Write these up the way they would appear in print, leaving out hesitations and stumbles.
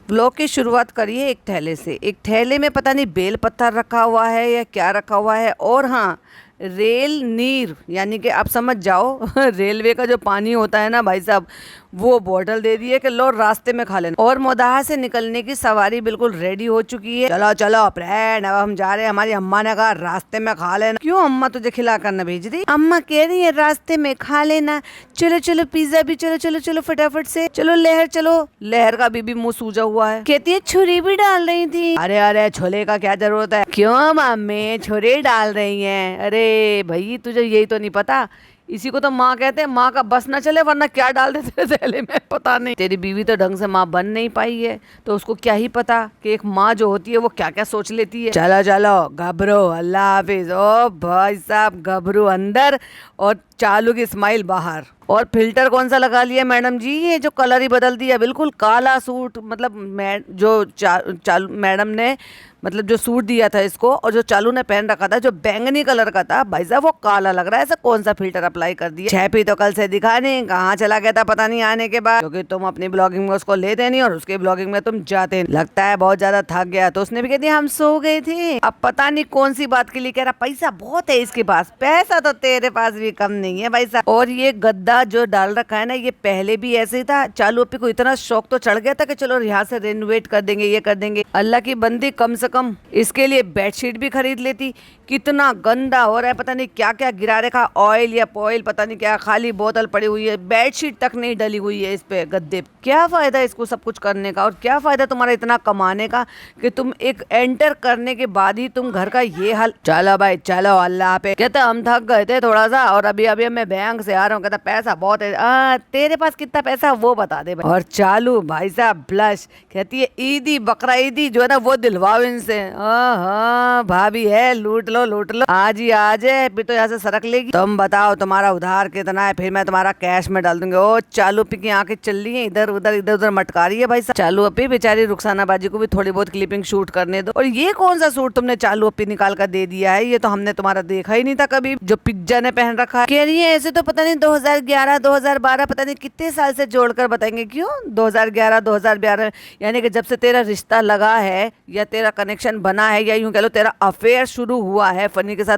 Vlog की शुरुआत करिए एक थैले से। एक थैले में पता नहीं बेल पत्थर रखा हुआ है या क्या रखा हुआ है, और हाँ, रेल नीर यानी कि आप समझ जाओ रेलवे का जो पानी होता है ना भाई साहब, वो बॉटल दे दी है कि लो रास्ते में खा लेना। और मोदाहा से निकलने की सवारी बिल्कुल रेडी हो चुकी है। चलो चलो फ्रेंड, अब हम जा रहे हैं। हमारी अम्मा ने कहा रास्ते में खा लेना। क्यों अम्मा तुझे खिला कर न भेज रही? अम्मा कह रही है रास्ते में खा लेना। चलो चलो पिज्जा भी, चलो चलो चलो फटाफट से चलो। लहर चलो। लहर का बीबी मुंह सूजा हुआ है, कहती है छुरी भी डाल रही थी। अरे अरे छोले का क्या जरूरत है? क्यों मम्मी छुरी डाल रही है? अरे भाई तुझे यही तो नहीं पता, इसी को तो माँ कहते हैं। माँ का बस ना चले वरना क्या डाल देते थैले में पता नहीं। तेरी बीवी तो ढंग से माँ बन नहीं पाई है, तो उसको क्या ही पता कि एक माँ जो होती है वो क्या क्या सोच लेती है। चलो चलो घबरो, अल्लाह हाफिज। ओ भाई साहब, घबरू अंदर और चालू की स्माइल बाहर। और फिल्टर कौन सा लगा लिया मैडम जी? ये जो कलर ही बदल दिया, बिल्कुल काला सूट। मतलब जो चालू मैडम ने मतलब जो सूट दिया था इसको, और जो चालू ने पहन रखा था जो बैंगनी कलर का था, भाई साहब वो काला लग रहा है। ऐसा कौन सा फिल्टर अप्लाई कर दिया? छैपी तो कल से दिखा नहीं, कहाँ चला गया था पता नहीं आने के बाद, क्योंकि तुम अपनी ब्लॉगिंग में उसको लेते नहीं और उसके ब्लॉगिंग में तुम जाते नहीं। लगता है बहुत ज्यादा थक गया, तो उसने भी कह दिया हम सो गए थे। अब पता नहीं कौन सी बात के लिए कह रहा पैसा बहुत है इसके पास। पैसा तो तेरे पास भी कम नहीं है भाई साहब। और ये गद्दा जो डाल रखा है ना, ये पहले भी ऐसे ही था। चालू अपी को इतना शौक तो चढ़ गया था कि चलो यहाँ से रेनोवेट कर देंगे, ये कर देंगे। अल्लाह की बंदी कम से कम इसके लिए बेडशीट भी खरीद लेती। कितना गंदा हो रहा है, पता नहीं क्या क्या गिरा रखा, ऑयल या पॉइल पता नहीं क्या, खाली बोतल पड़ी हुई है, बेडशीट तक नहीं डली हुई है इस पे गद्दे। क्या फायदा इसको सब कुछ करने का, और क्या फायदा तुम्हारा इतना कमाने का कि तुम एक एंटर करने के बाद ही तुम घर का ये हाल। चलो भाई चलो, अल्लाह पे। कहते हम थक गए थे थोड़ा सा, और अभी अभी मैं बैंक से आ रहा हूँ। कहता पैसा बहुत है। तेरे पास कितना पैसा वो बता दे भाई। और चालू भाई साहब ब्लश, कहती है ईदी बकरा ईदी जो है ना वो दिलवाओ इनसे। हाँ भाभी है, लूट लो लूट लो, आज ही आज है, फिर तो यहाँ से सरक लेगी। तुम बताओ तुम्हारा उधार कितना है, फिर मैं तुम्हारा कैश में डाल दूंगी। ओ चालू अपी की आंखें चल रही है, इधर उधर मटका रही है भाई साहब। चालू अपी बेचारी रुखसाना बाजी को भी थोड़ी बहुत क्लिपिंग शूट करने दो। और ये कौन सा सूट तुमने चालू अपी निकाल कर दे दिया है? ये तो हमने तुम्हारा देखा ही नहीं था कभी, जो पिज्जा ने पहन रखा है। कह रही है ऐसे तो पता नहीं 2011 2012 पता नहीं कितने साल से जोड़कर बताएंगे। क्यों 2011 2012? यानी कि जब से तेरा रिश्ता लगा है या तेरा कनेक्शन बना है, या यूं कह लो तेरा अफेयर शुरू हुआ है फनी के साथ,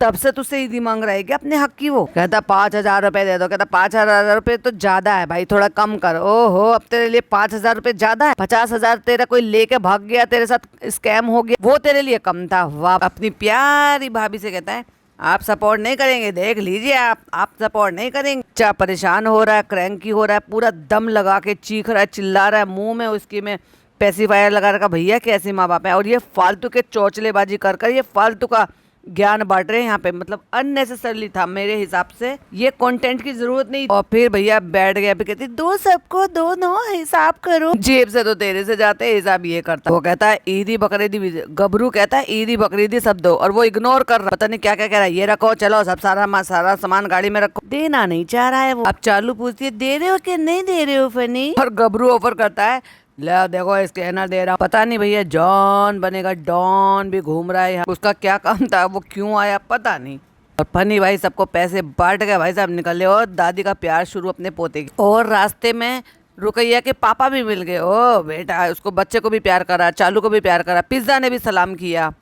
तब से तुझसे ईदी मांग रहा है क्या अपने हक की? वो कहता 5,000 रुपए दे दो। कहता 5,000 रुपए तो ज्यादा है भाई, थोड़ा कम कर। ओहो, अब तेरे लिए 5,000 रुपए ज्यादा है? 50,000 तेरा कोई लेके भाग गया, तेरे साथ स्कैम हो गया, वो तेरे लिए कम था। वाह। अपनी प्यारी भाभी से कहता है आप सपोर्ट नहीं करेंगे, देख लीजिए आप सपोर्ट नहीं करेंगे। क्या परेशान हो रहा है, क्रैंकी हो रहा है, पूरा दम लगा के चीख रहा है, चिल्ला रहा है, मुंह में उसकी में पेसिफायर लगा रखा। भैया कैसे माँ बाप है, और ये फालतू के चौचलेबाजी कर कर ये फालतू का ज्ञान बांट रहे हैं यहाँ पे। मतलब अननेसेसरली था मेरे हिसाब से, ये कंटेंट की जरूरत नहीं। और फिर भैया बैठ गया, कहती दो सबको दो, नो हिसाब करो, जेब से तो तेरे से जाते हिसाब ये करता। वो कहता है ईदी बकरीदी भी, गबरू कहता है ईदी बकरीदी सब दो, और वो इग्नोर कर रहा, पता नहीं क्या क्या कह रहा है। ये रखो, चलो सब सारा सामान गाड़ी में रखो। देना नहीं चाह रहा है वो। अब चालू पूछती है दे रहे हो कि नहीं दे रहे हो फनी, और गबरू ऑफर करता है ले देखो स्कैनर दे रहा हूं। पता नहीं भैया जॉन बनेगा, डॉन भी घूम रहा है यहाँ। उसका क्या काम था, वो क्यों आया पता नहीं। और फनी भाई सबको पैसे बांट गए भाई साहब, निकले। और दादी का प्यार शुरू अपने पोते की। और रास्ते में रुकैया के पापा भी मिल गए। ओ बेटा, उसको बच्चे को भी प्यार करा, चालू को भी प्यार करा, पिज्जा ने भी सलाम किया।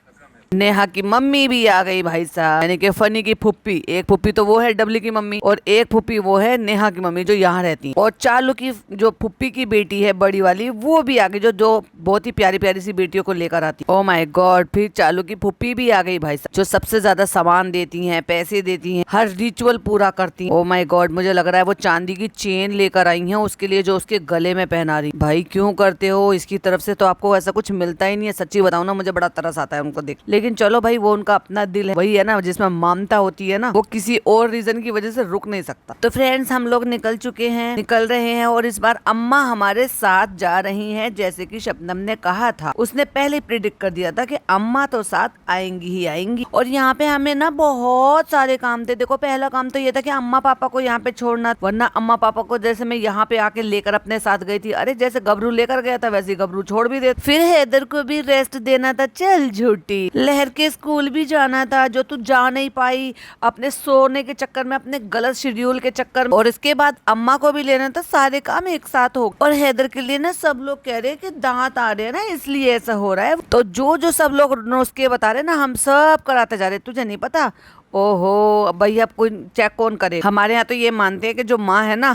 नेहा की मम्मी भी आ गई भाई साहब, यानी कि फनी की फुप्पी। एक फुप्पी तो वो है डबली की मम्मी, और एक फुप्पी वो है नेहा की मम्मी जो यहाँ रहती है। और चालू की जो फुप्पी की बेटी है बड़ी वाली, वो भी आ गई, जो बहुत ही प्यारी प्यारी सी बेटियों को लेकर आती है। ओ माय गॉड, फिर चालू की फुप्पी भी आ गई भाई साहब, जो सबसे ज्यादा सामान देती है, पैसे देती है, हर रिचुअल पूरा करती है। ओ माय गॉड, मुझे लग रहा है वो चांदी की चेन लेकर आई है उसके लिए, जो उसके गले में पहना रही। भाई क्यों करते हो इसकी तरफ से, तो आपको ऐसा कुछ मिलता ही नहीं है। सच्ची बताऊं ना, मुझे बड़ा तरस आता है उनको देख। लेकिन चलो भाई, वो उनका अपना दिल है, वही है ना जिसमें ममता होती है ना, वो किसी और रीजन की वजह से रुक नहीं सकता। तो फ्रेंड्स, हम लोग निकल चुके हैं, निकल रहे हैं, और इस बार अम्मा हमारे साथ जा रही हैं, जैसे कि शबनम ने कहा था। उसने पहले प्रिडिक्ट कर दिया था कि अम्मा तो साथ आएंगी ही आएंगी। और यहाँ पे हमें ना बहुत सारे काम थे। देखो, पहला काम तो ये था कि अम्मा पापा को यहाँ पे छोड़ना, वरना अम्मा पापा को जैसे मैं यहाँ पे आके लेकर अपने साथ गई थी, अरे जैसे गबरू लेकर गया था वैसे गबरू छोड़ भी दे। फिर हैदर को भी रेस्ट देना था। चल झूठी, लहर के स्कूल भी जाना था जो तू जा नहीं पाई अपने सोने के चक्कर में, अपने गलत शेड्यूल के चक्कर में। और इसके बाद अम्मा को भी लेना था, सारे काम एक साथ हो। और हैदर के लिए ना सब लोग कह रहे हैं कि दांत आ रहे हैं ना इसलिए ऐसा हो रहा है। तो जो जो सब लोग नुस्खे बता रहे हैं ना हम सब कराते जा रहे, तुझे नहीं पता। ओहो अब भाई अब कोई चेक कौन करे। हमारे यहाँ तो ये मानते हैं कि जो माँ है ना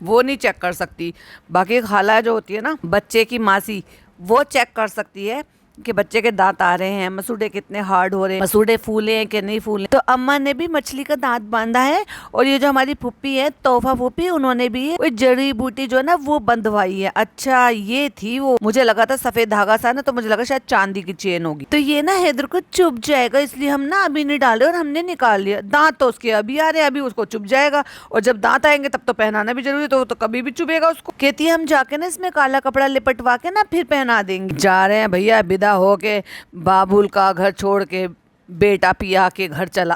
वो नहीं चेक कर सकती, बाकी खाला जो होती है ना बच्चे की मासी, वो चेक कर सकती है कि बच्चे के दांत आ रहे हैं, मसूड़े कितने हार्ड हो रहे हैं, मसूड़े फूले हैं कि नहीं फूले। तो अम्मा ने भी मछली का दांत बांधा है। और ये जो हमारी फूफी है तोहफा फूफी, उन्होंने भी वो जड़ी बूटी जो है ना वो बंधवाई है। अच्छा ये थी वो, मुझे लगा था सफेद धागा सा ना, तो मुझे लगा शायद चांदी की चेन होगी। तो ये ना हैदर को चुभ जाएगा इसलिए हम ना अभी नहीं डाले और हमने निकाल लिया। दांत तो उसके अभी आ रहे हैं, अभी उसको चुभ जाएगा और जब दांत आएंगे तब तो पहनाना भी जरूरी, तो कभी भी चुभेगा उसको। कहती है हम जाके ना इसमें काला कपड़ा लिपटवा के ना फिर पहना देंगे। जा रहे हैं भैया विदा हो के, बाबुल का घर छोड़ के बेटा पिया के घर चला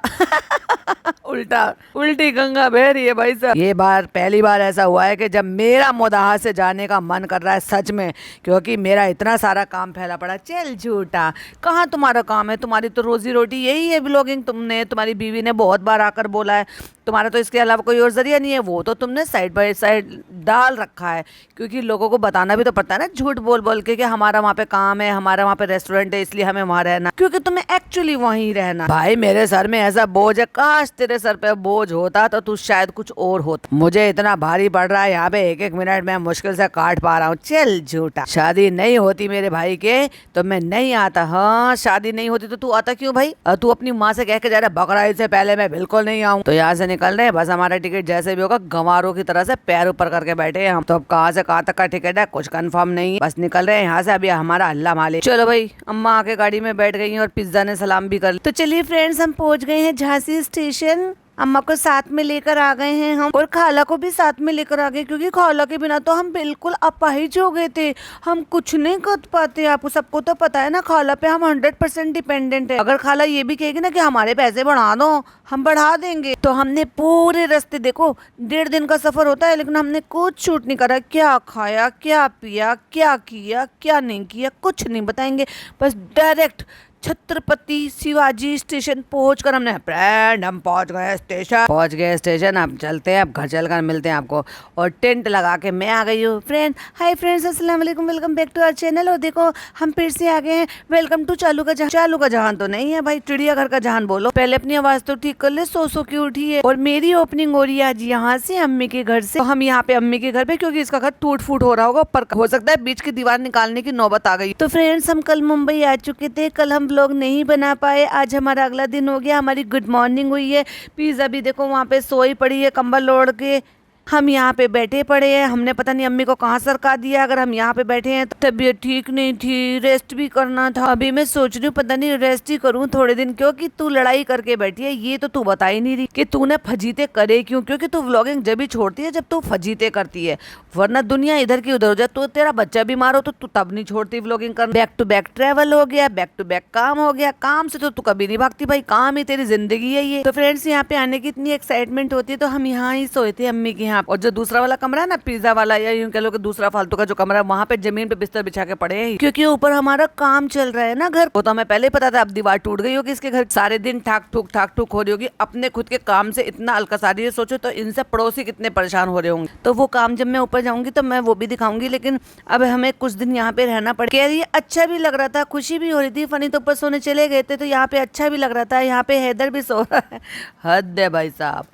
उल्टी गंगा बह रही है भाई साहब। ये बार पहली बार ऐसा हुआ है कि जब मेरा मोदाहा से जाने का मन कर रहा है सच में, क्योंकि मेरा इतना सारा काम फैला पड़ा। चल झूठा, कहाँ तुम्हारा काम है, तुम्हारी तो रोजी रोटी यही है ब्लॉगिंग। तुमने, तुम्हारी बीवी ने बहुत बार आकर बोला है, तुम्हारा तो इसके अलावा कोई और जरिया नहीं है, वो तो तुमने साइड बाय साइड डाल रखा है। क्योंकि लोगों को बताना भी तो पड़ता है ना, झूठ बोल बोल के कि हमारा वहाँ पे काम है, हमारा वहाँ पे रेस्टोरेंट है इसलिए हमें वहाँ रहना, क्योंकि तुम्हें एक्चुअली वहीं रहना। भाई मेरे सर में ऐसा बोझ है, काश तेरे सर पे बोझ होता तो तू शायद कुछ और होता। मुझे इतना भारी पड़ रहा है यहाँ पे, एक एक मिनट में मुश्किल से काट पा रहा हूँ। चल झूठा, शादी नहीं होती मेरे भाई के तो मैं नहीं आता। हाँ शादी नहीं होती तो तू आता क्यों भाई? तू अपनी माँ से कह के जा रहा है बकरा ईद से पहले मैं बिल्कुल नहीं आऊँ। तो यहाँ से निकल रहे हैं, बस हमारा टिकट जैसे भी होगा गंवारों की तरह से पैर ऊपर करके बैठे हैं हम। तो अब कहाँ से कहाँ तक का टिकट है कुछ कंफर्म नहीं है, बस निकल रहे हैं यहाँ से, अभी हमारा अल्लाह मालिक। चलो भाई, अम्मा आके गाड़ी में बैठ गई और पिज्जा ने सलाम भी कर। तो चलिए फ्रेंड्स, हम पहुंच गए हैं झांसी स्टेशन। अम्मा को साथ में लेकर आ गए हैं हम, और खाला को भी साथ में लेकर आ गए, क्योंकि खाला के बिना तो हम बिल्कुल अपाहिज हो गए थे। हम कुछ नहीं कर पाते, आपको सबको तो पता है ना, खाला पे हम 100% डिपेंडेंट है। अगर खाला ये भी कहेगी ना कि हमारे पैसे बढ़ा दो, हम बढ़ा देंगे। तो हमने पूरे रास्ते, देखो 1.5 दिन का सफर होता है, लेकिन हमने कुछ छूट नहीं करा। क्या खाया, क्या पिया, क्या किया, क्या नहीं किया, कुछ नहीं बताएंगे। बस डायरेक्ट छत्रपति शिवाजी स्टेशन पहुंचकर हमने फ्रेंड, हम पहुंच गए स्टेशन। अब चलते हैं, अब घर चलकर मिलते हैं आपको। और टेंट लगा के मैं आ गई हूँ फ्रेंड। हाय फ्रेंड्स, अस्सलाम वालेकुम, welcome back to our channel. और देखो हम फिर से आ गए हैं, वेलकम टू चालू का जहां। चालू का जहां तो नहीं है भाई, चिड़ियाघर का जहां बोलो। पहले अपनी आवाज तो ठीक कर ले, सो की उठी है। और मेरी ओपनिंग हो रही है आज यहाँ से, अम्मी के घर से। तो हम यहाँ पे अम्मी के घर पे, क्योंकि इसका घर टूट फूट हो रहा होगा, पर हो सकता है बीच की दीवार निकालने की नौबत आ गई। तो फ्रेंड्स, हम कल मुंबई आ चुके थे, कल हम लोग नहीं बना पाए। आज हमारा अगला दिन हो गया, हमारी गुड मॉर्निंग हुई है। पिज्जा भी देखो वहाँ पे सोई पड़ी है कंबल ओढ़ के, हम यहाँ पे बैठे पड़े हैं। हमने पता नहीं अम्मी को कहाँ सरका दिया, अगर हम यहाँ पे बैठे हैं। तबीयत ठीक नहीं थी, रेस्ट भी करना था। अभी मैं सोच रही हूँ पता नहीं रेस्ट ही करूँ थोड़े दिन, क्योंकि तू लड़ाई करके बैठी है, ये तो तू बता ही नहीं रही कि तूने फजीते करे क्यों। क्योंकि तू व्लॉगिंग जब भी छोड़ती है जब तू फजीते करती है, वरना दुनिया इधर की उधर हो जाए। तो तेरा बच्चा बीमार हो तो तू तब नहीं छोड़ती व्लॉगिंग करना। बैक टू बैक ट्रैवल हो गया, बैक टू बैक काम हो गया, काम से तो तू कभी नहीं भागती भाई, काम ही तेरी जिंदगी है ये। तो फ्रेंड्स, यहाँ पे आने की इतनी एक्साइटमेंट होती है, तो हम यहाँ ही सोए थे अम्मी के यहाँ। और जो दूसरा वाला कमरा है ना, पिज्जा वाला, या यूं कह लो कि दूसरा फालतू का जो कमरा है, वहाँ पे जमीन पे बिस्तर बिछा के पड़े हैं, क्योंकि ऊपर हमारा काम चल रहा है ना घर। वो तो हमें पहले ही पता था, अब दीवार टूट गई होगी इसके घर, सारे दिन ठाक ठुक हो रही होगी। अपने खुद के काम से इतना अलकसारी है, सोचो तो इनसे पड़ोसी कितने परेशान हो रहे होंगे। तो वो काम जब मैं ऊपर जाऊंगी तो मैं वो भी दिखाऊंगी, लेकिन अब हमें कुछ दिन यहाँ पे रहना पड़े। कह रही है अच्छा भी लग रहा था, खुशी भी हो रही थी। फनी तो ऊपर सोने चले गए थे, तो यहाँ पे अच्छा भी लग रहा था। यहाँ पे हैदर भी सो रहा है, हद है भाई साहब।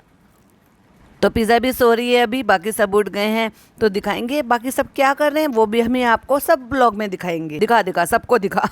तो पिज़्ज़ा भी सो रही है अभी, बाकी सब उठ गए हैं, तो दिखाएंगे बाकी सब क्या कर रहे हैं, वो भी हमें आपको सब ब्लॉग में दिखाएंगे। दिखा सबको दिखा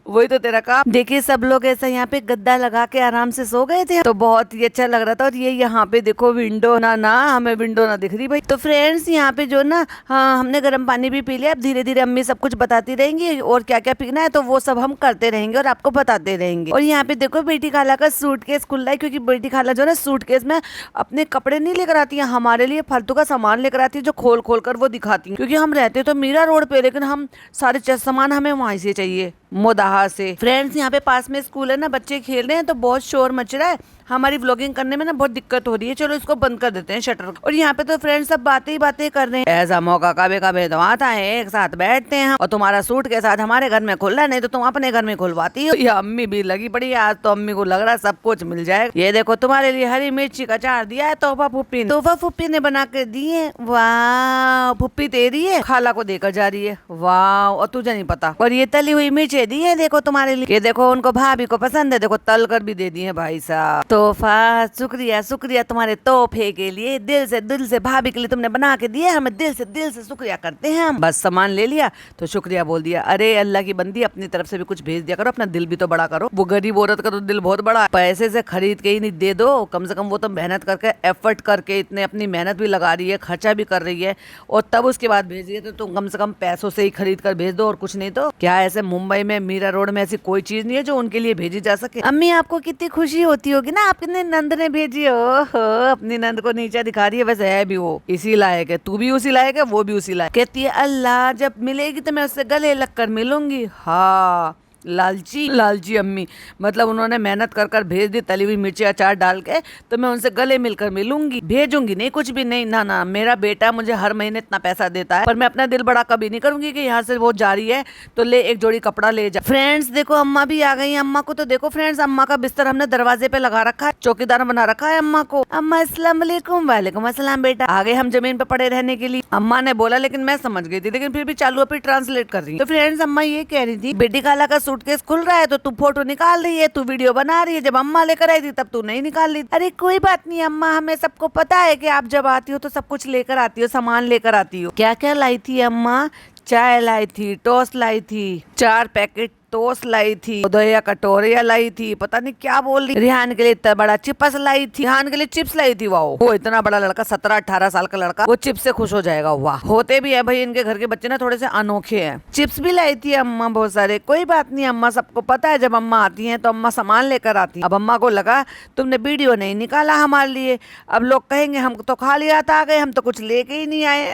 वही तो तेरा काम। देखिए सब लोग ऐसा यहाँ पे गद्दा लगा के आराम से सो गए थे, तो बहुत ही अच्छा लग रहा था। और ये यहाँ पे देखो विंडो ना हमें विंडो ना दिख रही भाई। तो फ्रेंड्स, यहाँ पे जो ना, हाँ हमने गर्म पानी भी पी लिया। अब धीरे धीरे अम्मी सब कुछ बताती रहेंगी, और क्या क्या पीना है तो वो सब हम करते रहेंगे और आपको बताते रहेंगे। और यहाँ पे देखो बेटी खाला का सूटकेस खुल रहा है, क्योंकि बेटी खाला जो ना सूटकेस में अपने कपड़े नहीं लेकर आती है, हमारे लिए फालतू का सामान लेकर आती है, जो खोल खोल कर वो दिखाती है। क्योंकि हम रहते तो मीरा रोड पे, लेकिन हम सारे सामान हमें वहीं से चाहिए। मोदाहा से। फ्रेंड्स यहाँ पे पास में स्कूल है ना, बच्चे खेल रहे हैं तो बहुत शोर मच रहा है, हमारी व्लॉगिंग करने में ना बहुत दिक्कत हो रही है। चलो इसको बंद कर देते हैं शटर। और यहाँ पे तो फ्रेंड्स सब बातें ही बातें कर रहे हैं। ऐसा मौका कभी कभी तो आता है, एक साथ बैठते हैं हम, और तुम्हारा सूट के साथ हमारे घर में खुल रहा है, नहीं तो तुम अपने घर में खुलवाती हो। ये अम्मी भी लगी पड़ी है, आज तो अम्मी को लग रहा है सब कुछ मिल जाएगा। ये देखो तुम्हारे लिए हरी मिर्ची का अचार दिया है तोहफा फुप्पी ने बना के दी है। वाह, फुप्पी तेरी है, खाला को देकर जा रही है। वाह, और तुझे नहीं पता। और ये तली हुई मिर्ची दी है देखो तुम्हारे लिए, ये देखो उनको भाभी को पसंद है, देखो तल कर भी दे दी है भाई साहब। तोहफा, शुक्रिया शुक्रिया तुम्हारे तोहफे के लिए, दिल से भाभी के लिए तुमने बना के दिया, हमें दिल से शुक्रिया करते हैं हम। बस सामान ले लिया तो शुक्रिया बोल दिया। अरे अल्लाह की बंदी, अपनी तरफ से भी कुछ भेज दिया करो, अपना दिल भी तो बड़ा करो। वो गरीब औरत का तो दिल बहुत बड़ा, पैसे से खरीद के ही नहीं दे दो, कम से कम वो तो मेहनत करके, एफर्ट करके, इतने अपनी मेहनत भी लगा रही है, खर्चा भी कर रही है, और तब उसके बाद भेज दिए, तो तुम कम से कम पैसों से ही खरीद कर भेज दो, और कुछ नहीं तो क्या। ऐसे मुंबई में मीरा रोड में ऐसी कोई चीज नहीं है जो उनके लिए भेजी जा सके। अम्मी आपको कितनी खुशी होती होगी ना, आपने नंद ने भेजी हो, अपनी नंद को नीचे दिखा रही है। वैसे है भी वो इसी लायक है, तू भी उसी लायक है, वो भी उसी लायक। कहती है अल्लाह जब मिलेगी तो मैं उससे गले लग कर मिलूंगी। हाँ, लालची अम्मी, मतलब उन्होंने मेहनत कर कर भेज दी, तली हुई मिर्ची अचार डाल के, तो मैं उनसे गले मिलकर मिलूंगी, भेजूंगी नहीं कुछ भी नहीं। ना, मेरा बेटा मुझे हर महीने इतना पैसा देता है, पर मैं अपना दिल बड़ा कभी नहीं करूंगी कि यहाँ से वो जा रही है तो ले एक जोड़ी कपड़ा ले जा। फ्रेंड्स देखो अम्मा भी आ गई। अम्मा को तो देखो फ्रेंड्स, अम्मा का बिस्तर हमने दरवाजे पे लगा रखा है, चौकीदार बना रखा है अम्मा को। अम्मा अस्सलाम वालेकुम। वालेकुम अस्सलाम बेटा। आ गए हम जमीन पे पड़े रहने के लिए, अम्मा ने बोला, लेकिन मैं समझ गई थी, लेकिन फिर भी चालू पे ट्रांसलेट कर रही है। तो फ्रेंड्स अम्मा ये कह रही थी, बेटी खाला का सूटकेस खुल रहा है तो तू फोटो निकाल रही है, तू वीडियो बना रही है, जब अम्मा लेकर आई थी तब तू नहीं निकाल रही। अरे कोई बात नहीं अम्मा, हमें सबको पता है कि आप जब आती हो तो सब कुछ लेकर आती हो, सामान लेकर आती हो। क्या क्या लाई थी अम्मा? चाय लाई थी, टोस्ट लाई थी, 4 पैकेट टोस्ट लाई थी, दया कटोरिया लाई थी, पता नहीं क्या बोल रही। रिहान के लिए इतना बड़ा चिप्स लाई थी, रिहान के लिए चिप्स लाई थी। वाह, वो इतना बड़ा लड़का, 17-18 साल का लड़का, वो चिप्स से खुश हो जाएगा। वाह, होते भी है भाई, इनके घर के बच्चे ना थोड़े से अनोखे हैं। चिप्स भी लाई थी अम्मा बहुत सारे। कोई बात नहीं अम्मा, सबको पता है जब अम्मा आती है तो अम्मा सामान लेकर आती है। अब अम्मा को लगा तुमने वीडियो नहीं निकाला हमारे लिए, अब लोग कहेंगे हम तो खाली हाथ आ गए, हम तो कुछ लेके ही नहीं आए।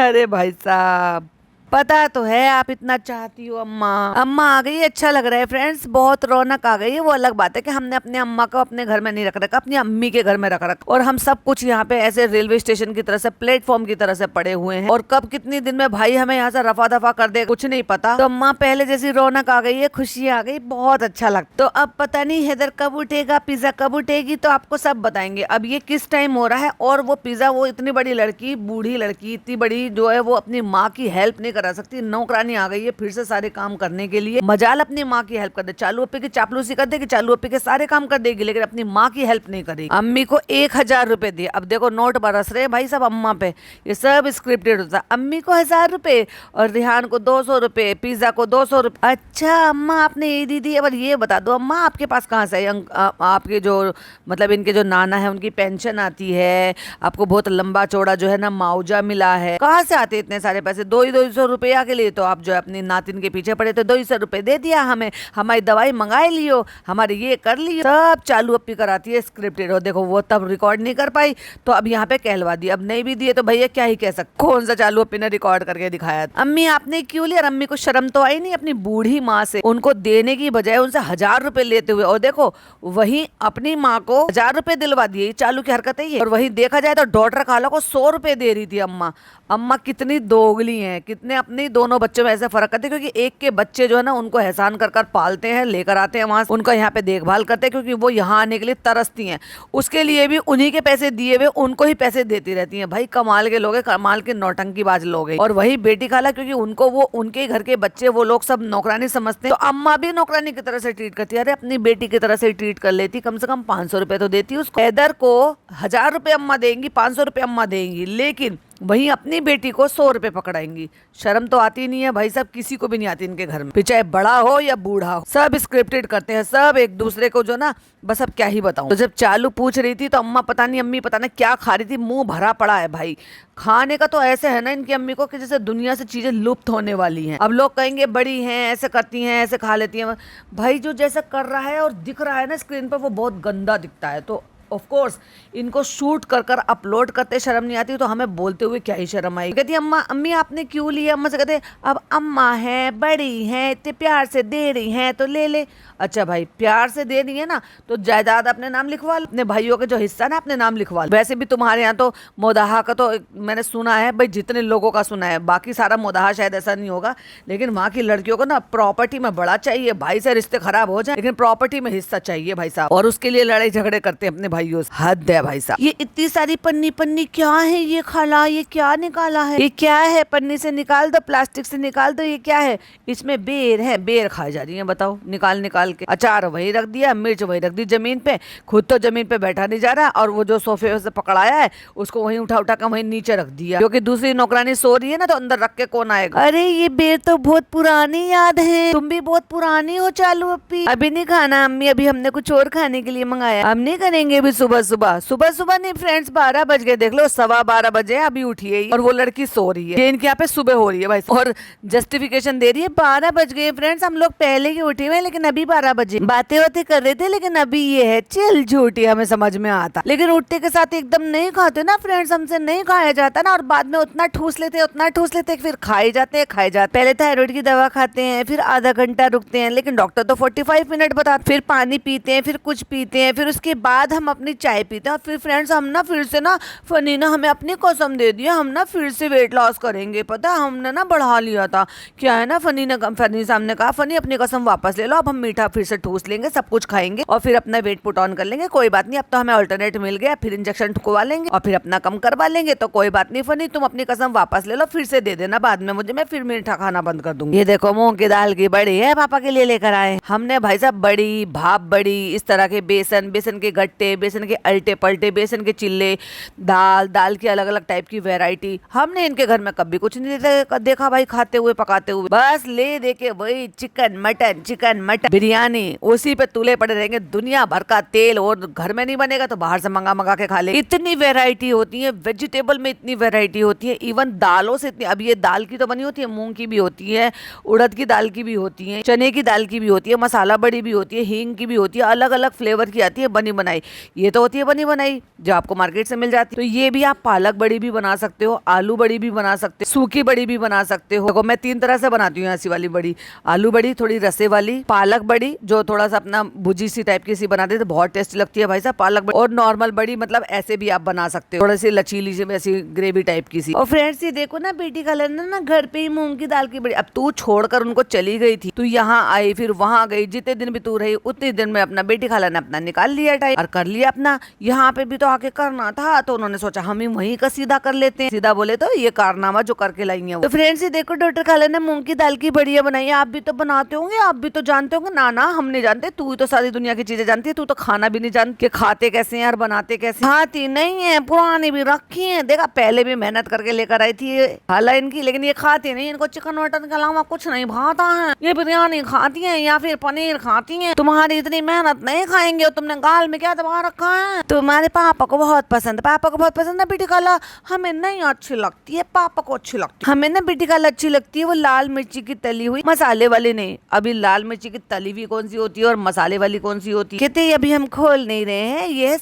अरे भाई साहब, पता तो है आप इतना चाहती हो अम्मा। अम्मा आ गई, अच्छा लग रहा है फ्रेंड्स, बहुत रौनक आ गई है। वो अलग बात है कि हमने अपने अम्मा को अपने घर में नहीं रख रखा, अपनी अम्मी के घर में रख रखा, और हम सब कुछ यहाँ पे ऐसे रेलवे स्टेशन की तरह से, प्लेटफॉर्म की तरह से पड़े हुए हैं, और कब कितनी दिन में भाई हमें यहाँ से रफा दफा कर दे कुछ नहीं पता। तो अम्मा पहले जैसी रौनक आ गई है, खुशी आ गई, बहुत अच्छा लगता। तो अब पता नहीं हैदर कब उठेगा, पिज्जा कब उठेगी, तो आपको सब बताएंगे। अब ये किस टाइम हो रहा है, और वो पिज्जा, वो इतनी बड़ी लड़की, बूढ़ी लड़की इतनी बड़ी जो है, वो अपनी माँ की हेल्प नहीं करा सकती। नौकरानी आ गई है फिर से सारे काम करने के लिए, मजाल अपनी माँ की हेल्प कर दे, चालू अप्पी की चापलूसी कर देगी, चालू अप्पी के सारे काम कर देगी, लेकिन अपनी माँ की हेल्प नहीं करेगी। अम्मी को 1000 रुपए दिए, अब देखो नोट बरस रहे भाई सब अम्मा पे, ये सब स्क्रिप्टेड होता है। अम्मी को 1000 रुपए, और रिहान को 200 रुपए, पिज्जा को 200 रुपए। अच्छा अम्मा आपने ये दी थी, अब ये बता दो अम्मा आपके पास कहाँ से आपके जो मतलब इनके जो नाना है उनकी पेंशन आती है, आपको बहुत लंबा चौड़ा जो है ना मुआवजा मिला है, कहाँ से आते इतने सारे पैसे? 200 रुपया के लिए तो आप जो है अपनी नातिन के पीछे पड़े, तो 200 रुपए दे दिया हमें, हमारी दवाई मंगाई लियो, हमारे ये कर लियो, सब चालू अप्पी कराती है स्क्रिप्टेड। और देखो वो तब रिकॉर्ड नहीं कर पाई तो अब यहाँ पे कहलवा दी, अब नहीं भी दिए तो भैया क्या ही कह सकते, कौन सा चालू अप्पी ने रिकॉर्ड करके दिखाया। अम्मी आपने क्यों लिया? अम्मी को शर्म तो आई नहीं अपनी बूढ़ी माँ से, उनको देने की बजाय उनसे 1000 रुपए लेते हुए, और देखो वही अपनी माँ को 1000 रुपए दिलवा दिए, चालू की हरकत है ये। और वही देखा जाए तो डॉक्टर खाला को 100 रुपए दे रही थी अम्मा। अम्मा कितनी दोगली हैं, कितने अपने दोनों बच्चों में ऐसे फर्क करते हैं, क्योंकि एक के बच्चे जो है ना उनको एहसान कर कर पालते हैं, लेकर आते हैं वहां, उनका यहाँ पे देखभाल करते हैं, क्योंकि वो यहाँ आने के लिए तरसती हैं, उसके लिए भी उन्हीं के पैसे दिए हुए उनको ही पैसे देती रहती हैं। भाई कमाल के लोग हैं, कमाल के नौटंकीबाज लोग हैं। और वही बेटी खाला, क्योंकि उनको वो उनके घर के बच्चे वो लोग सब नौकरानी समझते हैं, तो अम्मा भी नौकरानी की तरह से ट्रीट करती है। अरे अपनी बेटी की तरह से ट्रीट कर लेती, कम से कम 500 रुपए तो देती उसको। हैदर को 1000 रुपए अम्मा देंगी, 500 रुपए अम्मा देंगी, लेकिन वहीं अपनी बेटी को 100 रुपए पकड़ाएंगी। शर्म तो आती नहीं है भाई साहब, किसी को भी नहीं आती इनके घर में, चाहे बड़ा हो या बूढ़ा हो, सब स्क्रिप्टेड करते हैं, सब एक दूसरे को जो ना, बस अब क्या ही बताऊं। तो जब चालू पूछ रही थी तो अम्मी पता नहीं क्या खा रही थी, मुंह भरा पड़ा है भाई। खाने का तो ऐसे है ना इनकी अम्मी को कि जैसे दुनिया से चीजें लुप्त होने वाली हैं। अब लोग कहेंगे बड़ी हैं, ऐसे करती हैं, ऐसे खा लेती हैं। भाई जो जैसा कर रहा है और दिख रहा है ना स्क्रीन पर, वो बहुत गंदा दिखता है। तो ऑफ कोर्स इनको शूट कर कर अपलोड करते शर्म नहीं आती, तो हमें बोलते हुए क्या ही शर्म आई। कहती अम्मा अम्मी आपने क्यों लिया? अम्मा से कहते अब अम्मा है, बड़ी हैं, इतने प्यार से दे रही हैं तो ले ले। अच्छा भाई, प्यार से दे रही है ना तो जायदाद अपने नाम लिखवा लो, अपने भाइयों के जो हिस्सा ना अपने नाम लिखवा लो। वैसे भी तुम्हारे यहाँ तो मोदाहा का तो मैंने सुना है भाई, जितने लोगों का सुना है, बाकी सारा मोदाहा शायद ऐसा नहीं होगा, लेकिन वहाँ की लड़कियों को ना प्रॉपर्टी में बड़ा चाहिए। भाई से रिश्ते खराब हो जाए लेकिन प्रॉपर्टी में हिस्सा चाहिए भाई साहब, और उसके लिए लड़ाई झगड़े करते हैं अपने भाइयों से। हद है भाई साहब। ये इतनी सारी पन्नी पन्नी क्या है ये खाला? ये क्या निकाला है? ये क्या है? पन्नी से निकाल दो, प्लास्टिक से निकाल दो। ये क्या है? इसमें बेर है, बेर खाई जा रही है, बताओ निकाल निकाल के। अचार वही रख दिया, मिर्च वही रख दी जमीन पे, खुद तो जमीन पे बैठा नहीं जा रहा, और वो जो सोफे से पकड़ाया है उसको वहीं उठा उठा कर वहीं नीचे रख दिया, क्योंकि दूसरी नौकरानी सो रही है ना, तो अंदर रख के कौन आएगा। अरे ये बेर तो बहुत पुरानी याद है, तुम भी बहुत पुरानी हो चालू अप्पी। अभी नहीं खाना अम्मी, अभी हमने कुछ और खाने के लिए मंगाया, हम नहीं करेंगे अभी। सुबह सुबह सुबह सुबह नहीं फ्रेंड्स, 12 बज गए, देख लो 12:15 बजे, अभी उठी है और वो लड़की सो रही है। इनके यहाँ पे सुबह हो रही है भाई, और जस्टिफिकेशन दे रही है 12 बज गए फ्रेंड्स, हम लोग पहले ही उठे हुए लेकिन अभी 12 बजे। बातें होते कर रहे थे लेकिन अभी ये है। चल झूठी, हमें समझ में आता, लेकिन उठते के साथ एकदम नहीं खाते ना फ्रेंड्स, हमसे नहीं खाया जाता ना, और बाद में उतना ठूस लेते फिर खाए जाते। पहले थायराइड की दवा खाते हैं, फिर आधा घंटा रुकते हैं, लेकिन डॉक्टर तो 45 मिनट बताते, फिर पानी पीते हैं, फिर कुछ पीते हैं, फिर उसके बाद हम अपनी चाय पीते हैं। और फिर फ्रेंड्स हम ना फिर से ना, फनी ना हमें अपनी कसम दे दिया, हम ना फिर से वेट लॉस करेंगे। पता हमने ना बढ़ा लिया था। क्या है ना, फनी साहब ने कहा फनी अपनी कसम वापस ले लो, अब हम मीठा फिर से ठूस लेंगे, सब कुछ खाएंगे और फिर अपना वेट पुट ऑन कर लेंगे। कोई बात नहीं, अब तो हमें अल्टरनेट मिल गया, फिर इंजेक्शन ठुकवा लेंगे और फिर अपना कम करवा लेंगे। तो कोई बात नहीं फनी, तुम अपनी कसम वापस ले लो, फिर से दे देना बाद में मुझे, मैं फिर मीठा खाना बंद कर दूंगी। ये देखो मूंग की दाल की बड़ी है, पापा के लिए लेकर आए हमने भाई साहब, बड़ी भाप बड़ी, इस तरह के बेसन के गट्टे, बेसन के अल्टे पलटे, बेसन के चिल्ले, दाल की अलग अलग टाइप की वैरायटी। हमने इनके घर में कभी कुछ नहीं देखा भाई खाते हुए पकाते हुए, बस ले दे के वही चिकन मटन बिरयानी, उसी पे तुले पड़े रहेंगे। दुनिया भर का तेल, और घर में नहीं बनेगा तो बाहर से मंगा के खा ले। इतनी वैरायटी होती है, वेजिटेबल में इतनी वैरायटी होती है, इवन दालों से इतनी। अब ये दाल की तो बनी होती है, मूंग की भी होती है, उड़द की दाल की भी होती है, चने की दाल की भी होती है, मसाला बड़ी भी होती है, हींग की भी होती है, अलग अलग फ्लेवर की आती है बनी बनाई। ये तो होती है बनी बनाई जो आपको मार्केट से मिल जाती है। तो ये भी आप पालक बड़ी भी बना सकते हो, आलू बड़ी भी बना सकते हो, सूखी बड़ी भी बना सकते हो। देखो मैं 3 तरह से बनाती हूँ ऐसी वाली बड़ी, आलू बड़ी थोड़ी रसे वाली, पालक बड़ी जो थोड़ा सा अपना भुजी सी टाइप की सी बनाते थे, बहुत टेस्टी लगती है भाई साहब पालक बड़ी। और नॉर्मल बड़ी मतलब ऐसे भी आप बना सकते हो, थोड़ी सी लचीली सी वैसी ग्रेवी टाइप की सी। और फ्रेंड्स ये देखो ना, बेटी का ना घर पे ही मूंग की दाल की बड़ी। अब तू छोड़कर उनको चली गई थी, तू यहाँ आई फिर वहां गई, जितने दिन भी तू रही उतने दिन में अपना बेटी खाला ने अपना निकाल लिया टाइम और कर लिया अपना। यहाँ पे भी तो आके करना था, तो उन्होंने सोचा हम ही वहीं का सीधा कर लेते हैं। सीधा बोले तो ये कारनामा जो करके लाई है। तो फ्रेंड्स ये देखो, डॉक्टर खाला ने मूंग की दाल की बढ़िया बनाई है, आप भी तो बनाते होंगे, आप भी तो जानते होंगे। ना हम नहीं जानते, तू तो सारी दुनिया की चीजें जानती है, तू तो खाना भी नहीं जानती कि खाते कैसे हैं और बनाते कैसे। खाती नहीं है, पुरानी भी रखी है, देखा पहले भी मेहनत करके लेकर आई थी खाला इनकी, लेकिन ये खाती नहीं, इनको चिकन मटन के अलावा कुछ नहीं भाता है। ये बिरयानी खाती है या फिर पनीर खाती है, तुम्हारी इतनी मेहनत नहीं खाएंगे। और तुमने गाल में क्या दबा रखा है? तुम्हारे पापा को बहुत पसंद, पापा को बहुत पसंद है बेटी खाला, हमें नहीं अच्छी लगती है, पापा को अच्छी लगती है। हमें ना बेटी खाला अच्छी लगती है वो लाल मिर्ची की तली हुई, मसाले वाली नहीं। अभी लाल मिर्ची की तली हुई कौन सी होती है और मसाले वाली कौन सी होती है? कहते अभी हम खोल नहीं रहे हैं, ये है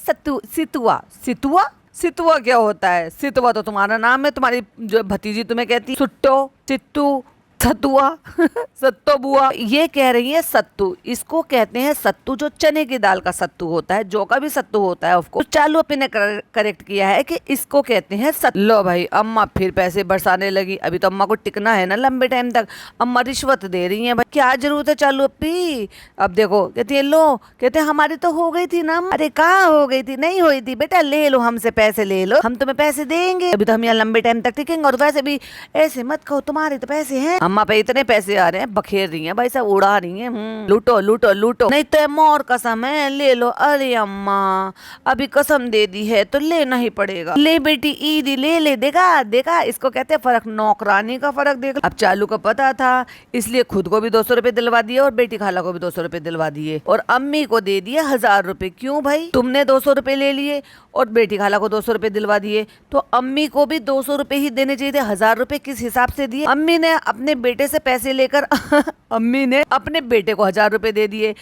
सितुआ क्या होता है? सितुआ तो तुम्हारा नाम है, तुम्हारी जो भतीजी तुम्हें कहती सुट्टो, सिट्टू, सतुआ सत्तो बुआ, ये कह रही है सत्तू। इसको कहते हैं सत्तू, जो चने की दाल का सत्तू होता है, जो का भी सत्तू होता है। ऑफकोर्स चालू अपने ने करेक्ट किया है कि इसको कहते हैं सत्तू। लो भाई, अम्मा फिर पैसे बरसाने लगी। अभी तो अम्मा को टिकना है ना लंबे टाइम तक, अम्मा रिश्वत दे रही है भाई, क्या जरूरत है चालू अपी। अब देखो कहती है लो, कहते हमारी तो हो गई थी ना। अरे कहाँ हो गई थी? नहीं हुई थी बेटा, ले लो हमसे पैसे, ले लो, हम तुम्हें पैसे देंगे। अभी तो हम यहाँ लंबे टाइम तक टिकेंगे। और वैसे भी ऐसे मत कहो, तुम्हारे तो पैसे हैं, अम्मा पे इतने पैसे आ रहे हैं, बखेर रही हैं भाई साहब, उड़ा रही हैं। लूटो लूटो लूटो, नहीं तो मोर कसम है, ले लो। अरे अम्मा अभी कसम दे दी है तो लेना ही पड़ेगा। ले बेटी ईदी ले, देखा इसको कहते हैं फर्क, नौकरानी का फर्क देख। अब चालू को पता था, इसलिए खुद को भी 200 रुपए दिलवा दिए और बेटी खाला को भी 200 रुपए दिलवा दिए और अम्मी को दे दिए 1000 रुपए। क्यों भाई? तुमने 200 रुपए ले लिए और बेटी खाला को 200 रुपए दिलवा दिए, तो अम्मी को भी 200 रुपए ही देने चाहिए थे। 1000 रुपए किस हिसाब से दिए? अम्मी ने अपने बेटे से पैसे लेकर अम्मी ने अपने बेटे को 1000 रुपए दे दिए।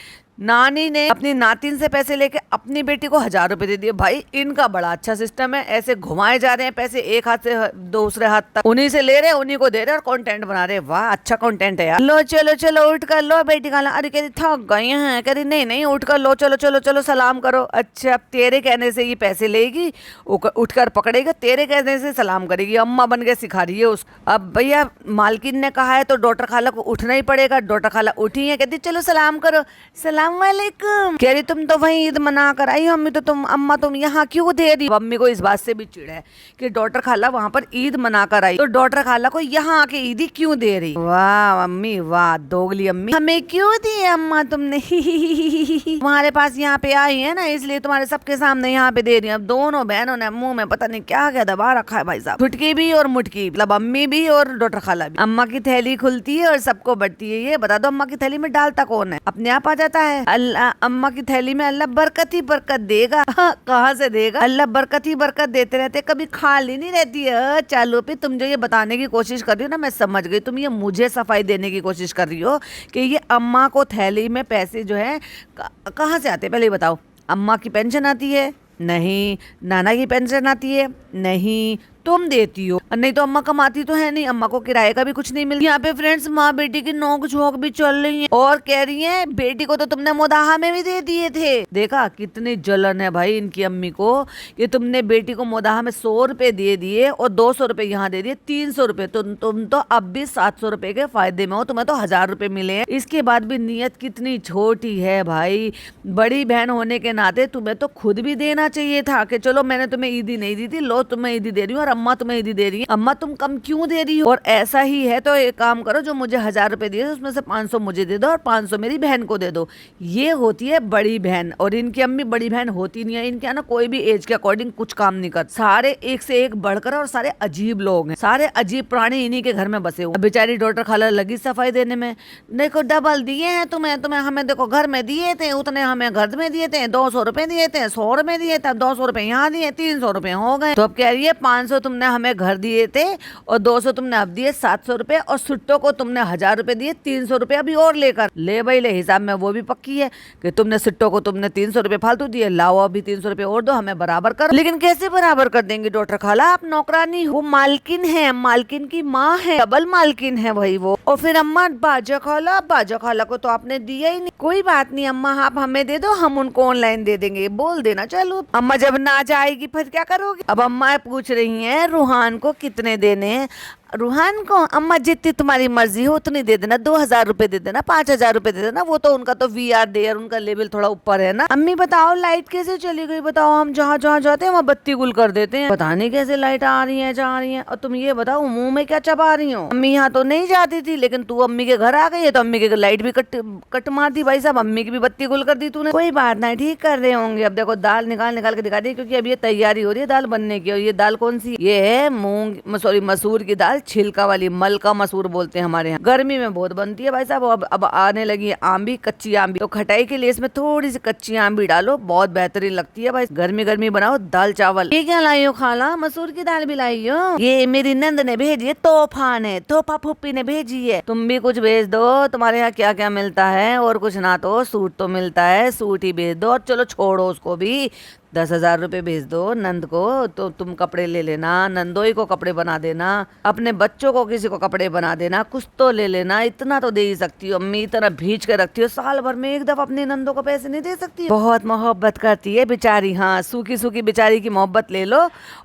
नानी ने अपनी नातिन से पैसे लेके अपनी बेटी को 1000 रुपए दे दिए। भाई इनका बड़ा अच्छा सिस्टम है, ऐसे घुमाए जा रहे हैं पैसे एक हाथ से दूसरे हाथ तक, उन्हीं से ले रहे उन्हीं को दे रहे और कंटेंट बना रहे। वाह अच्छा कंटेंट है यार। लो चलो चलो उठ कर लो बेटी का। अरे कह रही थक गई हैं, कह रही नहीं नहीं उठ कर लो, चलो चलो चलो सलाम करो। अच्छा अब तेरे कहने से ये पैसे लेगी, उठकर पकड़ेगा, तेरे कहने से सलाम करेगी, अम्मा बन के सिखा रही है उसको। अब भैया मालकिन ने कहा है तो डॉक्टर खाला को उठना ही पड़ेगा। डॉक्टर खाला उठी है, कहती चलो सलाम करो। सलाम वालेकुम। कह रही तुम तो वहीं ईद मना कर आई हो अम्मी, तो तुम अम्मा तुम यहाँ क्यों दे रही हो। अम्मी को इस बात से भी चिढ़ है कि डॉक्टर खाला वहाँ पर ईद मना कर आई तो डॉक्टर खाला को यहाँ आके ईदी क्यों दे रही। वाह अम्मी वाह, दोगली अम्मी। हमें क्यों दी अम्मा तुमने तुम्हारे पास यहाँ पे आई है ना, इसलिए तुम्हारे सबके सामने यहाँ पे दे रही है। अब दोनों बहनों ने मुंह में पता नहीं क्या क्या दबा रखा है भाई साहब, छुटकी भी और मुटकी, मतलब अम्मी भी और डॉक्टर खाला भी। अम्मा की थैली खुलती है और सबको बढ़ती है। ये बता दो अम्मा की थैली में डालता कौन है, अपने आप आ जाता है। अल्लाह अम्मा की थैली में अल्लाह बरकत ही बरकत देगा। कहाँ से देगा, अल्लाह बरकत ही बरकत देते रहते, कभी खाली नहीं रहती है। चालू पे तुम जो ये बताने की कोशिश कर रही हो ना, मैं समझ गई, तुम ये मुझे सफाई देने की कोशिश कर रही हो कि ये अम्मा को थैली में पैसे जो है कहाँ से आते हैं। पहले बताओ, अम्मा की पेंशन आती है? नहीं। नाना की पेंशन आती है? नहीं। तुम देती हो, नहीं तो अम्मा कमाती तो है नहीं, अम्मा को किराए का भी कुछ नहीं मिलता। यहाँ पे फ्रेंड्स माँ बेटी की नोक झोंक भी चल रही है और कह रही है बेटी को तो तुमने मोदाहा में भी दे दिए थे। देखा कितनी जलन है भाई इनकी अम्मी को कि तुमने बेटी को मोदाहा में 100 रुपए दे दिए और 200 रुपए यहाँ दे दिए, 300 रुपए। तुम तो अब भी 700 रुपए के फायदे में हो, तुम्हें तो 1000 रुपए मिले हैं। इसके बाद भी नीयत कितनी छोटी है भाई। बड़ी बहन होने के नाते तुम्हें तो खुद भी देना चाहिए था कि चलो मैंने तुम्हें ईदी नहीं दी थी, लो तुम्हें ईदी दे रही हूँ और अम्मा तुम्हें ईदी दे रही है, अम्मा तुम कम क्यों दे रही हो। और ऐसा ही है तो एक काम करो, जो मुझे 1000 रुपए दिए उसमें से 500 मुझे दे दो और 500 मेरी बहन को दे दो। ये होती है बड़ी बहन। और इनकी अम्मी बड़ी बहन होती नहीं है। इनके ना कोई भी एज के अकॉर्डिंग कुछ काम नहीं कर, सारे एक से एक बढ़कर और सारे अजीब लोग हैं, सारे अजीब प्राणी इन्हीं के घर में बसे हुए। बेचारी डॉक्टर खाला लगी सफाई देने में, देखो डबल दिए हैं तुम्हें, हमें देखो घर में दिए थे उतने, हमें घर में दिए थे 200 रुपए दिए थे, 100 रुपए दिए थे, 200 रुपए यहाँ दिए, 300 रुपए हो गए। तो अब कह रही है 500 तुमने हमें घर दिए थे और 200 तुमने अब दिए, 700 रुपए, और सुट्टो को तुमने 1000 रुपए दिए, 300 रुपए अभी और लेकर ले भाई ले। हिसाब में वो भी पक्की है कि तुमने सुट्टो को तुमने 300 रुपए फालतू दिए, लाओ अभी 300 रुपए और दो, हमें बराबर कर। लेकिन कैसे बराबर कर देंगे डॉक्टर खाला, आप नौकरानी हो, मालकिन है, मालकिन की माँ है, डबल मालकिन है भाई वो। और फिर अम्मा बाजा खाला को तो आपने दिया ही नहीं। कोई बात नहीं अम्मा, आप हमें दे दो, हम उनको ऑनलाइन दे देंगे, बोल देना। चलो अम्मा जब ना जाएगी फिर क्या करोगे। अब अम्मा पूछ रही है रूहान को कितने देने हैं। रूहान को अम्मा जितनी तुम्हारी मर्जी हो उतनी दे देना, 2000 रुपए दे देना, 5000 रुपए दे देना, वो तो उनका तो VR देयर, उनका लेवल थोड़ा ऊपर है ना। अम्मी बताओ लाइट कैसे चली गई, बताओ हम जहाँ जहाँ जाते हैं वहाँ बत्ती गुल कर देते हैं, पता नहीं कैसे लाइट आ रही है जा रही है। और तुम ये बताओ मुंह में क्या चबा रही हो। अम्मी यहाँ तो नहीं जाती थी, लेकिन तू अम्मी के घर आ गई है तो अम्मी के लाइट भी कट मार दी भाई साहब, अम्मी की भी बत्ती गुल कर दी तूने। कोई बात नहीं, ठीक कर रहे होंगे। अब देखो दाल निकाल के दिखा दी, क्योंकि अब ये तैयारी हो रही है दाल बनने की। और ये दाल कौन सी, ये है मसूर की दाल, छिलका वाली, मलका मसूर बोलते हैं हमारे यहाँ। गर्मी में बहुत बनती है भाई साहब। अब आने लगी है आंबी, कच्ची आंबी, तो खटाई के लिए इसमें थोड़ी सी कच्ची आंबी डालो, बहुत बेहतरीन लगती है भाई। गर्मी गर्मी बनाओ दाल चावल। ये क्या लाई हो खाला, मसूर की दाल भी लाई हो। ये मेरी नंद ने भेजी है, तोहफा ने, तोहफा फुप्पी ने भेजी है। तुम भी कुछ भेज दो, तुम्हारे यहाँ क्या क्या मिलता है, और कुछ ना तो सूट तो मिलता है, सूट ही भेज दो। और चलो छोड़ो उसको भी, 10,000 रुपए भेज दो नंद को, तो तुम कपड़े ले लेना, नंदोई को कपड़े बना देना, अपने बच्चों को किसी को कपड़े बना देना, कुछ तो ले लेना। इतना तो दे ही सकती हो अम्मी, इतना भीज के रखती हो, साल भर में एक दफा अपनी नंदों को पैसे नहीं दे सकती। बहुत मोहब्बत करती है बेचारी। हाँ, सूखी सूखी बेचारी की मोहब्बत ले लो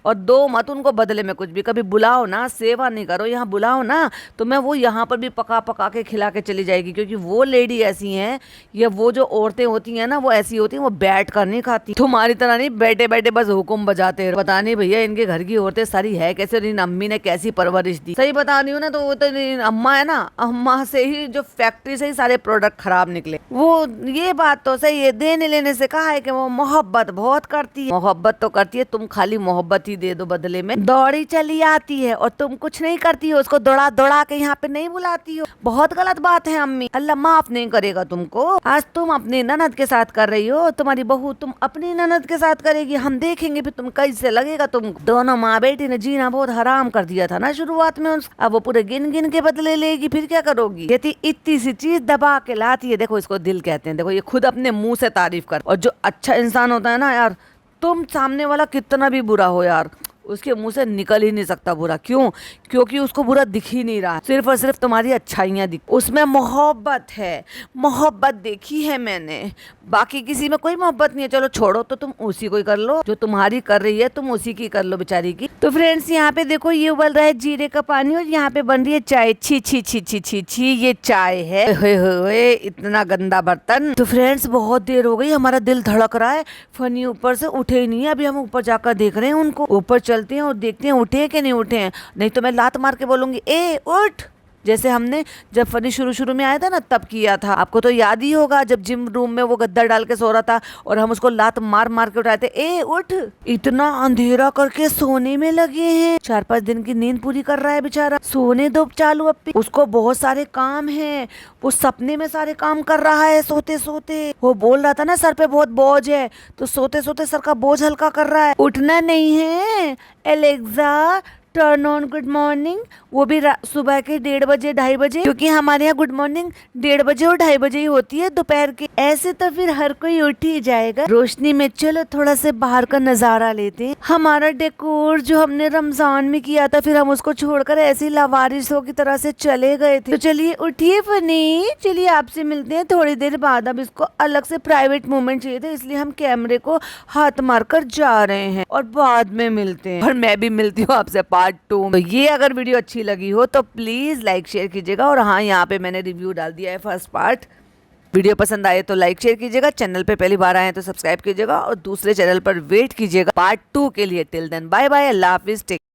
और दो मत उनको बदले में कुछ भी। कभी बुलाओ ना, सेवा नहीं करो, यहाँ बुलाओ ना तो मैं वो यहाँ पर भी पका पका के खिला के चली जाएगी। क्योंकि वो लेडी ऐसी है, या वो जो औरतें होती है ना, वो ऐसी होती है, वो बैठ कर नहीं खाती, तुम्हारी तरह नहीं बैठे बैठे बस हुक्म बजाते हैं। पता नहीं भैया इनके घर की औरतें सारी है कैसे, इन अम्मी ने कैसी परवरिश दी। सही बता रही हूँ ना, तो वो तो अम्मा है ना, अम्मा से ही जो फैक्ट्री से ही सारे प्रोडक्ट खराब निकले। वो ये बात तो सही है, देने लेने से कहा है कि वो मोहब्बत बहुत करती है। मोहब्बत तो करती है, तुम खाली मोहब्बत ही दे दो बदले में। दौड़ी चली आती है और तुम कुछ नहीं करती हो, उसको दौड़ा दौड़ा के यहाँ पे नहीं बुलाती हो। बहुत गलत बात है अम्मी, अल्लाह माफ नहीं करेगा तुमको। आज तुम अपनी ननद के साथ कर रही हो, तुम्हारी बहू तुम अपनी ननद के साथ साथ करेगी, हम देखेंगे फिर तुम कैसे लगेगा। तुम दोनों माँ बेटी ने जीना बहुत हराम कर दिया था ना शुरुआत में, अब वो पूरे गिन गिन के बदले लेगी, फिर क्या करोगी। यदि इतनी सी चीज दबा के लाती है, देखो इसको दिल कहते हैं। देखो ये खुद अपने मुंह से तारीफ कर, और जो अच्छा इंसान होता है ना यार, तुम सामने वाला कितना भी बुरा हो यार, उसके मुंह से निकल ही नहीं सकता बुरा। क्यों? क्योंकि उसको बुरा दिख ही नहीं रहा, सिर्फ और सिर्फ तुम्हारी अच्छाइयाँ दिख, उसमें मोहब्बत है। मोहब्बत देखी है मैंने, बाकी किसी में कोई मोहब्बत नहीं है। चलो छोड़ो, तो तुम उसी को ही कर लो, जो तुम्हारी कर रही है तुम उसी की कर लो बेचारी की। तो फ्रेंड्स यहाँ पे देखो ये उबल रहा है जीरे का पानी, और यहाँ पे बन रही है चाय। छी छी छी छी छी छी, ये चाय है। होए इतना गंदा बर्तन। तो फ्रेंड्स बहुत देर हो गई, हमारा दिल धड़क रहा है, फनी ऊपर से उठे ही नहीं है। अभी हम ऊपर जाकर देख रहे हैं उनको, ऊपर चलते हैं और देखते हैं उठे कि नहीं उठे हैं, नहीं तो मैं लात मार के बोलूंगी ए उठ, जैसे हमने जब फनी शुरू में आया था ना तब किया था। आपको तो याद ही होगा, जब जिम रूम में वो गद्दा डाल के सो रहा था और हम उसको लात मार मार के उठाए थे, ए उठ। इतना अंधेरा करके सोने में लगे हैं, 4-5 दिन की नींद पूरी कर रहा है बेचारा, सोने दो चालू अब। उसको बहुत सारे काम है, वो सपने में सारे काम कर रहा है सोते सोते। वो बोल रहा था ना सर पे बहुत बोझ है, तो सोते सोते सर का बोझ हल्का कर रहा है। उठना नहीं है Alexa, turn on good morning, वो भी सुबह के 1:30 बजे 2:30 बजे, क्योंकि हमारे यहाँ गुड मॉर्निंग 1:30 बजे और 2:30 बजे ही होती है दोपहर के। ऐसे तो फिर हर कोई उठ ही जाएगा रोशनी में। चलो थोड़ा से बाहर का नजारा लेते हैं। हमारा डेकोर जो हमने रमजान में किया था, फिर हम उसको छोड़कर ऐसे लावारिसों की तरह से चले गए थे। तो चलिए उठिए फनी, चलिए आपसे मिलते हैं थोड़ी देर बाद। अब इसको अलग से प्राइवेट मोमेंट चाहिए था, इसलिए हम कैमरे को हाथ मारकर जा रहे हैं और बाद में मिलते हैं। और मैं भी मिलती हूँ आपसे पार्ट 2। तो ये अगर वीडियो अच्छी लगी हो तो प्लीज लाइक शेयर कीजिएगा। और हाँ, यहाँ पे मैंने रिव्यू डाल दिया है फर्स्ट पार्ट। वीडियो पसंद आए तो लाइक शेयर कीजिएगा, चैनल पे पहली बार आए हैं तो सब्सक्राइब कीजिएगा, और दूसरे चैनल पर वेट कीजिएगा पार्ट 2 के लिए। टिल देन बाय बाय, अल्लाह हाफिज।